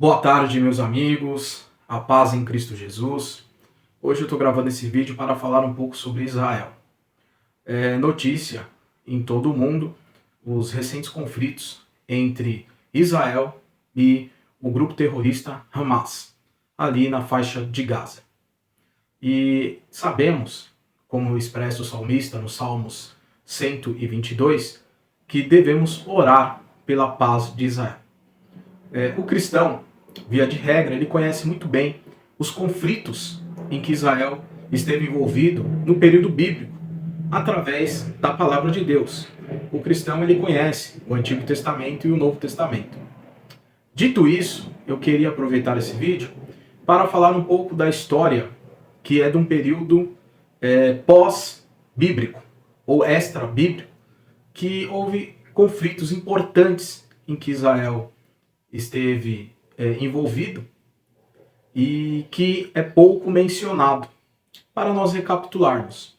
Boa tarde, meus amigos, a paz em Cristo Jesus. Hoje eu estou gravando esse vídeo para falar um pouco sobre Israel. É notícia em todo o mundo os recentes conflitos entre Israel e o grupo terrorista Hamas, ali na faixa de Gaza. E sabemos, como expressa o salmista nos Salmos 122, que devemos orar pela paz de Israel. O cristão, via de regra, ele conhece muito bem os conflitos em que Israel esteve envolvido no período bíblico, através da palavra de Deus. O cristão ele conhece o Antigo Testamento e o Novo Testamento. Dito isso, eu queria aproveitar esse vídeo para falar um pouco da história que é de um período pós-bíblico ou extra-bíblico, que houve conflitos importantes em que Israel esteve envolvido e que é pouco mencionado. Para nós recapitularmos,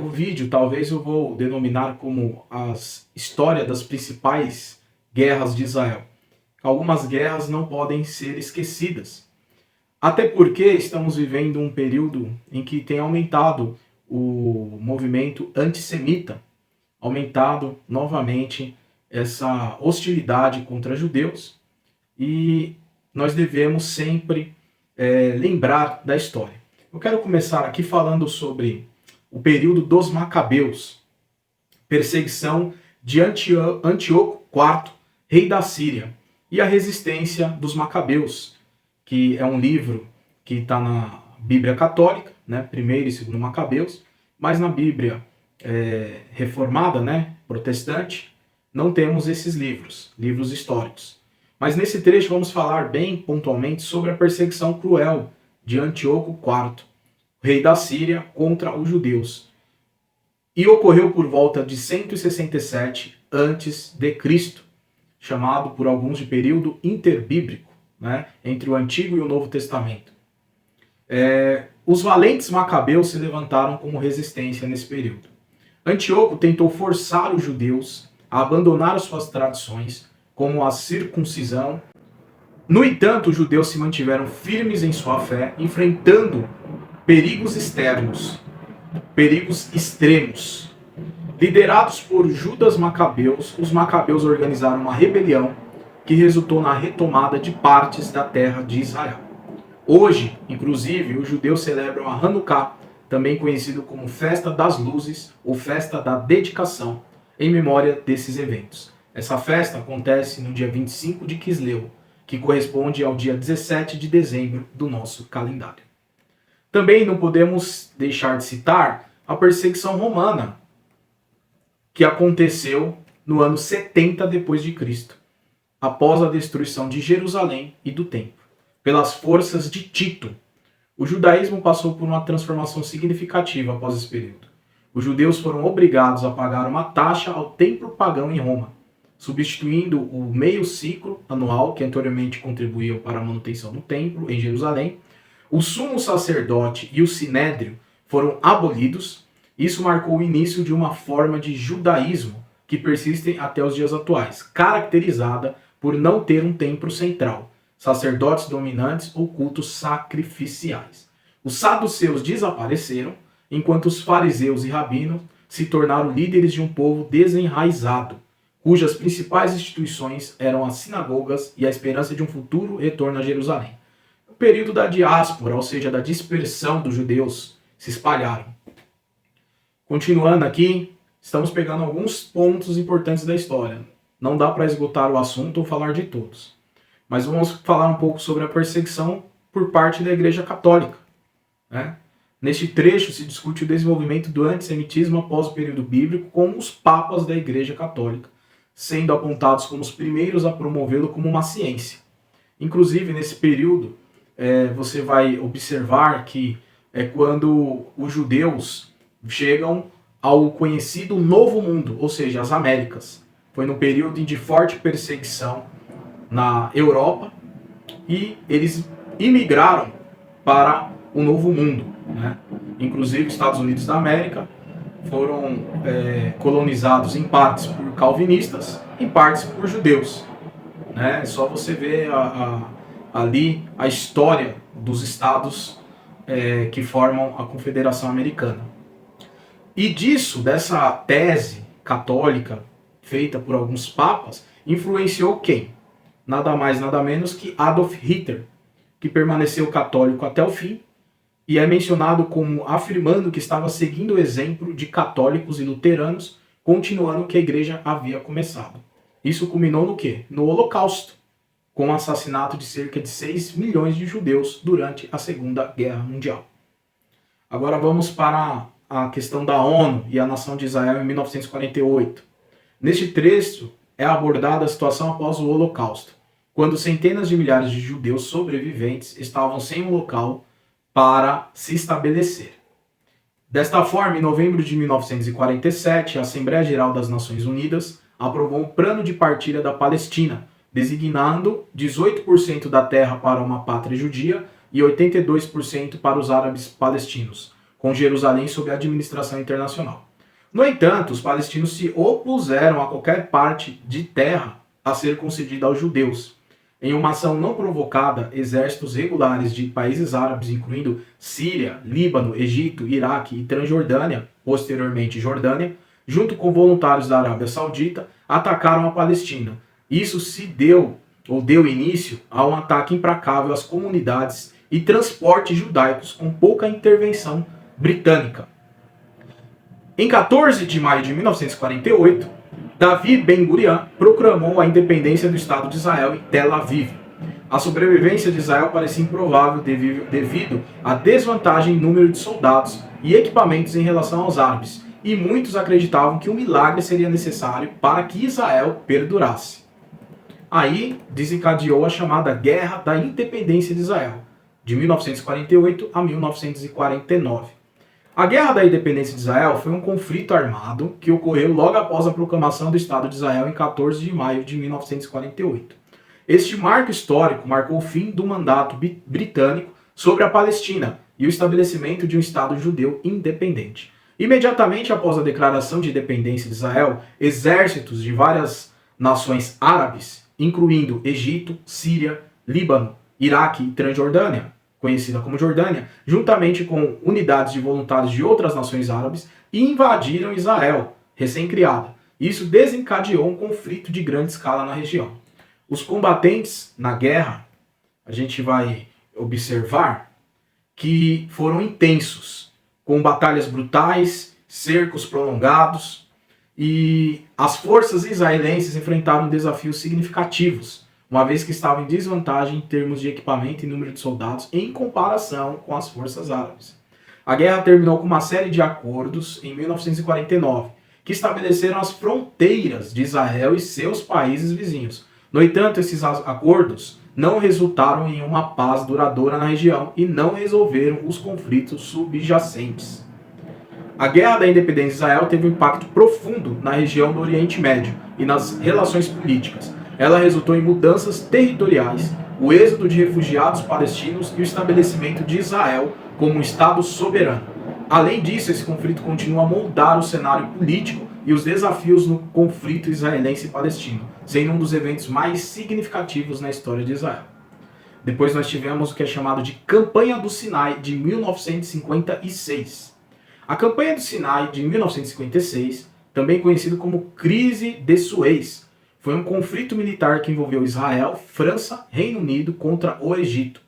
o vídeo talvez eu vou denominar como a história das principais guerras de Israel. Algumas guerras não podem ser esquecidas, até porque estamos vivendo um período em que tem aumentado o movimento antissemita, aumentado novamente essa hostilidade contra judeus, e nós devemos sempre lembrar da história. Eu quero começar aqui falando sobre o período dos Macabeus, perseguição de Antíoco IV, rei da Síria, e a resistência dos Macabeus, que é um livro que está na Bíblia Católica, né, primeiro e segundo Macabeus, mas na Bíblia reformada, né, protestante, não temos esses livros históricos. Mas nesse trecho vamos falar bem pontualmente sobre a perseguição cruel de Antíoco IV, rei da Síria, contra os judeus. E ocorreu por volta de 167 a.C., chamado por alguns de período interbíblico, né, entre o Antigo e o Novo Testamento. Os valentes macabeus se levantaram como resistência nesse período. Antíoco tentou forçar os judeus a abandonar suas tradições, como a circuncisão. No entanto, os judeus se mantiveram firmes em sua fé, enfrentando perigos externos, perigos extremos. Liderados por Judas Macabeus, os macabeus organizaram uma rebelião que resultou na retomada de partes da terra de Israel. Hoje, inclusive, os judeus celebram a Hanukkah, também conhecido como Festa das Luzes ou Festa da Dedicação, em memória desses eventos. Essa festa acontece no dia 25 de Quisleu, que corresponde ao dia 17 de dezembro do nosso calendário. Também não podemos deixar de citar a perseguição romana, que aconteceu no ano 70 d.C., após a destruição de Jerusalém e do Templo, pelas forças de Tito. O judaísmo passou por uma transformação significativa após esse período. Os judeus foram obrigados a pagar uma taxa ao templo pagão em Roma, substituindo o meio ciclo anual que anteriormente contribuía para a manutenção do templo em Jerusalém. O sumo sacerdote e o sinédrio foram abolidos. Isso marcou o início de uma forma de judaísmo que persiste até os dias atuais, caracterizada por não ter um templo central, sacerdotes dominantes ou cultos sacrificiais. Os saduceus desapareceram, enquanto os fariseus e rabinos se tornaram líderes de um povo desenraizado, cujas principais instituições eram as sinagogas e a esperança de um futuro retorno a Jerusalém. O período da diáspora, ou seja, da dispersão dos judeus, se espalharam. Continuando aqui, estamos pegando alguns pontos importantes da história. Não dá para esgotar o assunto ou falar de todos. Mas vamos falar um pouco sobre a perseguição por parte da Igreja Católica, né? Neste trecho se discute o desenvolvimento do antissemitismo após o período bíblico, com os papas da Igreja Católica sendo apontados como os primeiros a promovê-lo como uma ciência. Inclusive, nesse período, você vai observar que é quando os judeus chegam ao conhecido Novo Mundo, ou seja, as Américas. Foi num período de forte perseguição na Europa e eles imigraram para o Novo Mundo, né? Inclusive, os Estados Unidos da América foram colonizados em partes por calvinistas, em partes por judeus, né? É só você ver ali a história dos estados que formam a Confederação Americana. E dessa tese católica feita por alguns papas, influenciou quem? Nada mais, nada menos que Adolf Hitler, que permaneceu católico até o fim e é mencionado como afirmando que estava seguindo o exemplo de católicos e luteranos, continuando o que a igreja havia começado. Isso culminou no quê? No Holocausto, com o assassinato de cerca de 6 milhões de judeus durante a Segunda Guerra Mundial. Agora vamos para a questão da ONU e a nação de Israel em 1948. Neste trecho é abordada a situação após o Holocausto, quando centenas de milhares de judeus sobreviventes estavam sem um local para se estabelecer. Desta forma, em novembro de 1947, a Assembleia Geral das Nações Unidas aprovou um plano de partilha da Palestina, designando 18% da terra para uma pátria judia e 82% para os árabes palestinos, com Jerusalém sob administração internacional. No entanto, os palestinos se opuseram a qualquer parte de terra a ser concedida aos judeus. Em uma ação não provocada, exércitos regulares de países árabes, incluindo Síria, Líbano, Egito, Iraque e Transjordânia, posteriormente Jordânia, junto com voluntários da Arábia Saudita, atacaram a Palestina. Isso deu início a um ataque implacável às comunidades e transportes judaicos com pouca intervenção britânica. Em 14 de maio de 1948, Davi Ben-Gurion proclamou a independência do Estado de Israel em Tel Aviv. A sobrevivência de Israel parecia improvável devido à desvantagem em número de soldados e equipamentos em relação aos árabes, e muitos acreditavam que um milagre seria necessário para que Israel perdurasse. Aí desencadeou a chamada Guerra da Independência de Israel, de 1948 a 1949. A Guerra da Independência de Israel foi um conflito armado que ocorreu logo após a proclamação do Estado de Israel em 14 de maio de 1948. Este marco histórico marcou o fim do mandato britânico sobre a Palestina e o estabelecimento de um Estado judeu independente. Imediatamente após a declaração de independência de Israel, exércitos de várias nações árabes, incluindo Egito, Síria, Líbano, Iraque e Transjordânia, conhecida como Jordânia, juntamente com unidades de voluntários de outras nações árabes, invadiram Israel, recém-criada. Isso desencadeou um conflito de grande escala na região. Os combatentes na guerra, a gente vai observar que foram intensos, com batalhas brutais, cercos prolongados, e as forças israelenses enfrentaram desafios significativos, uma vez que estavam em desvantagem em termos de equipamento e número de soldados em comparação com as forças árabes. A guerra terminou com uma série de acordos em 1949, que estabeleceram as fronteiras de Israel e seus países vizinhos. No entanto, esses acordos não resultaram em uma paz duradoura na região e não resolveram os conflitos subjacentes. A Guerra da Independência de Israel teve um impacto profundo na região do Oriente Médio e nas relações políticas. Ela resultou em mudanças territoriais, o êxodo de refugiados palestinos e o estabelecimento de Israel como um Estado soberano. Além disso, esse conflito continua a moldar o cenário político e os desafios no conflito israelense e palestino, sendo um dos eventos mais significativos na história de Israel. Depois nós tivemos o que é chamado de Campanha do Sinai de 1956. A Campanha do Sinai de 1956, também conhecido como Crise de Suez, foi um conflito militar que envolveu Israel, França, Reino Unido contra o Egito.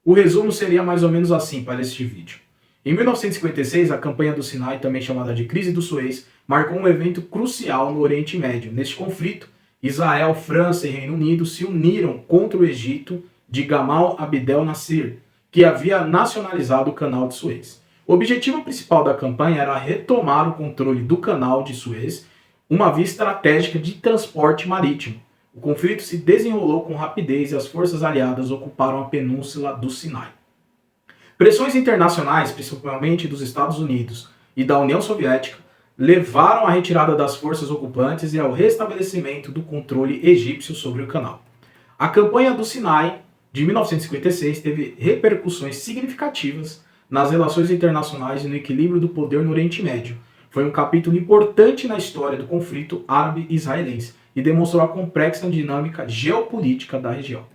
O resumo seria mais ou menos assim para este vídeo. Em 1956, a Campanha do Sinai, também chamada de Crise do Suez, marcou um evento crucial no Oriente Médio. Neste conflito, Israel, França e Reino Unido se uniram contra o Egito de Gamal Abdel Nasser, que havia nacionalizado o Canal de Suez. O objetivo principal da campanha era retomar o controle do Canal de Suez, uma via estratégica de transporte marítimo. O conflito se desenrolou com rapidez e as forças aliadas ocuparam a península do Sinai. Pressões internacionais, principalmente dos Estados Unidos e da União Soviética, levaram à retirada das forças ocupantes e ao restabelecimento do controle egípcio sobre o canal. A Campanha do Sinai, de 1956, teve repercussões significativas nas relações internacionais e no equilíbrio do poder no Oriente Médio. Foi um capítulo importante na história do conflito árabe-israelense e demonstrou a complexa dinâmica geopolítica da região.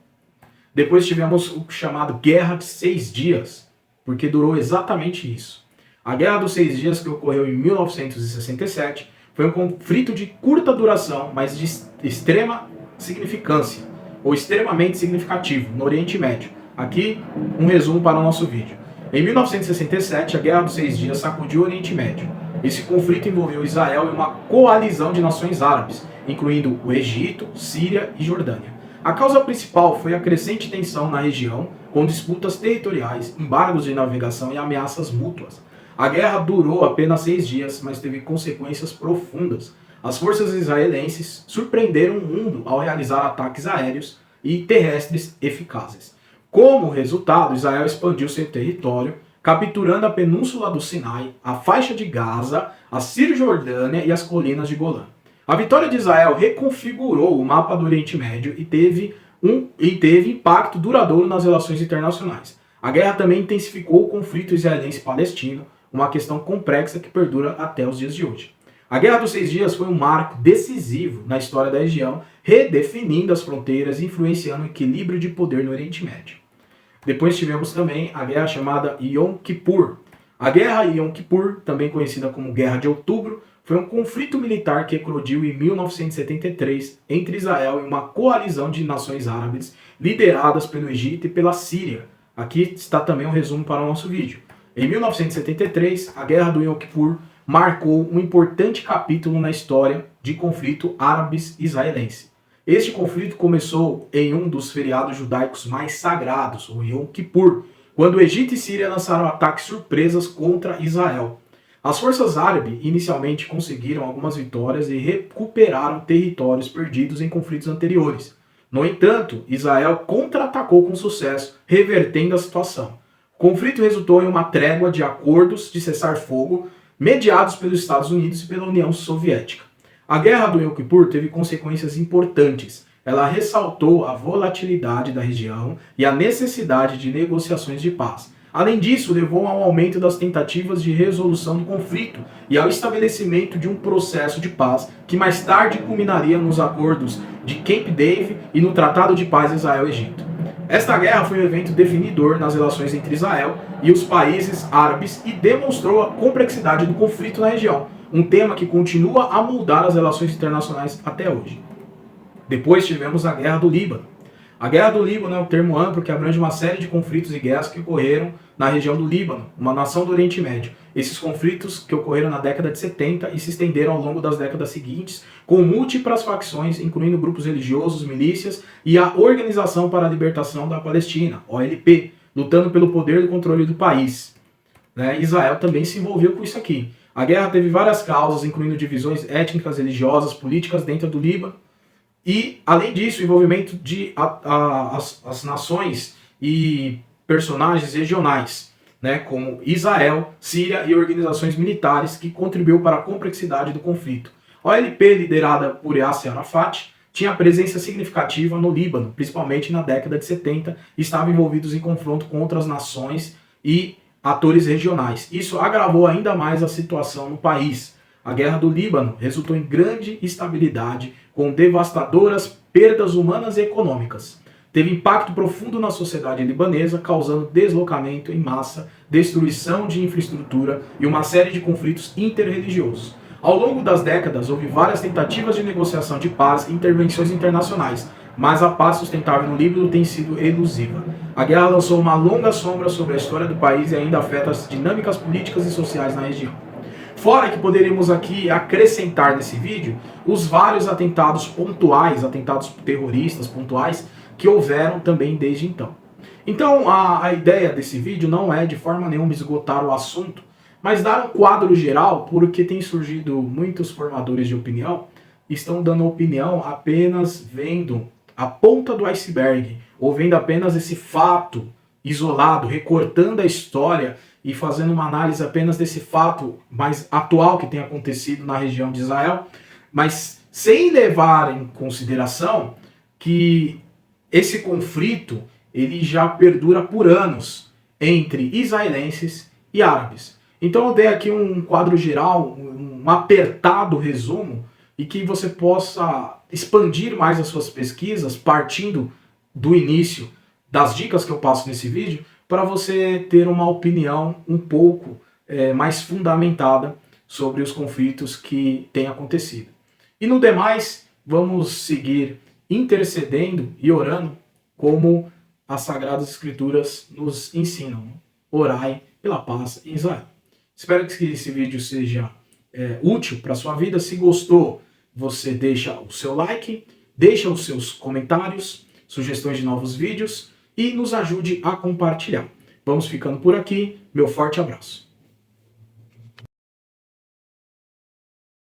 Depois tivemos o chamado Guerra de 6 Dias, porque durou exatamente isso. A Guerra dos 6 Dias, que ocorreu em 1967, foi um conflito de curta duração, mas de extrema significância, ou extremamente significativo, no Oriente Médio. Aqui, um resumo para o nosso vídeo. Em 1967, a Guerra dos 6 Dias sacudiu o Oriente Médio. Esse conflito envolveu Israel e uma coalizão de nações árabes, incluindo o Egito, Síria e Jordânia. A causa principal foi a crescente tensão na região, com disputas territoriais, embargos de navegação e ameaças mútuas. A guerra durou apenas 6 dias, mas teve consequências profundas. As forças israelenses surpreenderam o mundo ao realizar ataques aéreos e terrestres eficazes. Como resultado, Israel expandiu seu território, capturando a península do Sinai, a faixa de Gaza, a Cisjordânia e as colinas de Golã. A vitória de Israel reconfigurou o mapa do Oriente Médio e teve impacto duradouro nas relações internacionais. A guerra também intensificou o conflito israelense-palestino, uma questão complexa que perdura até os dias de hoje. A Guerra dos 6 Dias foi um marco decisivo na história da região, redefinindo as fronteiras e influenciando o equilíbrio de poder no Oriente Médio. Depois tivemos também a guerra chamada Yom Kippur. A Guerra Yom Kippur, também conhecida como Guerra de Outubro, foi um conflito militar que eclodiu em 1973 entre Israel e uma coalizão de nações árabes lideradas pelo Egito e pela Síria. Aqui está também um resumo para o nosso vídeo. Em 1973, a Guerra do Yom Kippur marcou um importante capítulo na história de conflito árabes-israelense. Este conflito começou em um dos feriados judaicos mais sagrados, o Yom Kippur, quando o Egito e Síria lançaram ataques surpresas contra Israel. As forças árabes inicialmente conseguiram algumas vitórias e recuperaram territórios perdidos em conflitos anteriores. No entanto, Israel contra-atacou com sucesso, revertendo a situação. O conflito resultou em uma trégua de acordos de cessar-fogo mediados pelos Estados Unidos e pela União Soviética. A Guerra do Yom Kippur teve consequências importantes. Ela ressaltou a volatilidade da região e a necessidade de negociações de paz. Além disso, levou ao aumento das tentativas de resolução do conflito e ao estabelecimento de um processo de paz que mais tarde culminaria nos acordos de Camp David e no Tratado de Paz Israel-Egito. Esta guerra foi um evento definidor nas relações entre Israel e os países árabes e demonstrou a complexidade do conflito na região, um tema que continua a moldar as relações internacionais até hoje. Depois tivemos a Guerra do Líbano. A Guerra do Líbano é um termo amplo que abrange uma série de conflitos e guerras que ocorreram na região do Líbano, uma nação do Oriente Médio. Esses conflitos que ocorreram na década de 70 e se estenderam ao longo das décadas seguintes, com múltiplas facções, incluindo grupos religiosos, milícias e a Organização para a Libertação da Palestina, OLP, lutando pelo poder e controle do país. Israel também se envolveu com isso aqui. A guerra teve várias causas, incluindo divisões étnicas, religiosas, políticas dentro do Líbano, e, além disso, o envolvimento de as nações e personagens regionais, como Israel, Síria e organizações militares, que contribuiu para a complexidade do conflito. A OLP, liderada por Yasser Arafat, tinha presença significativa no Líbano, principalmente na década de 70, e estava envolvidos em confronto com outras nações e atores regionais. Isso agravou ainda mais a situação no país. A Guerra do Líbano resultou em grande instabilidade, com devastadoras perdas humanas e econômicas. Teve impacto profundo na sociedade libanesa, causando deslocamento em massa, destruição de infraestrutura e uma série de conflitos interreligiosos. Ao longo das décadas, houve várias tentativas de negociação de paz e intervenções internacionais, mas a paz sustentável no Líbano tem sido elusiva. A guerra lançou uma longa sombra sobre a história do país e ainda afeta as dinâmicas políticas e sociais na região. Fora que poderíamos aqui acrescentar nesse vídeo os vários atentados pontuais, atentados terroristas pontuais, que houveram também desde então. Então a ideia desse vídeo não é de forma nenhuma esgotar o assunto, mas dar um quadro geral, porque tem surgido muitos formadores de opinião, estão dando opinião apenas vendo a ponta do iceberg, ou vendo apenas esse fato isolado, recortando a história e fazendo uma análise apenas desse fato mais atual que tem acontecido na região de Israel, mas sem levar em consideração que esse conflito ele já perdura por anos entre israelenses e árabes. Então eu dei aqui um quadro geral, um apertado resumo, e que você possa expandir mais as suas pesquisas partindo do início das dicas que eu passo nesse vídeo para você ter uma opinião um pouco mais fundamentada sobre os conflitos que têm acontecido. E no demais, vamos seguir intercedendo e orando como as Sagradas Escrituras nos ensinam. Orai pela paz em Israel. Espero que esse vídeo seja útil para a sua vida. Se gostou, você deixa o seu like, deixa os seus comentários, sugestões de novos vídeos e nos ajude a compartilhar. Vamos ficando por aqui. Meu forte abraço.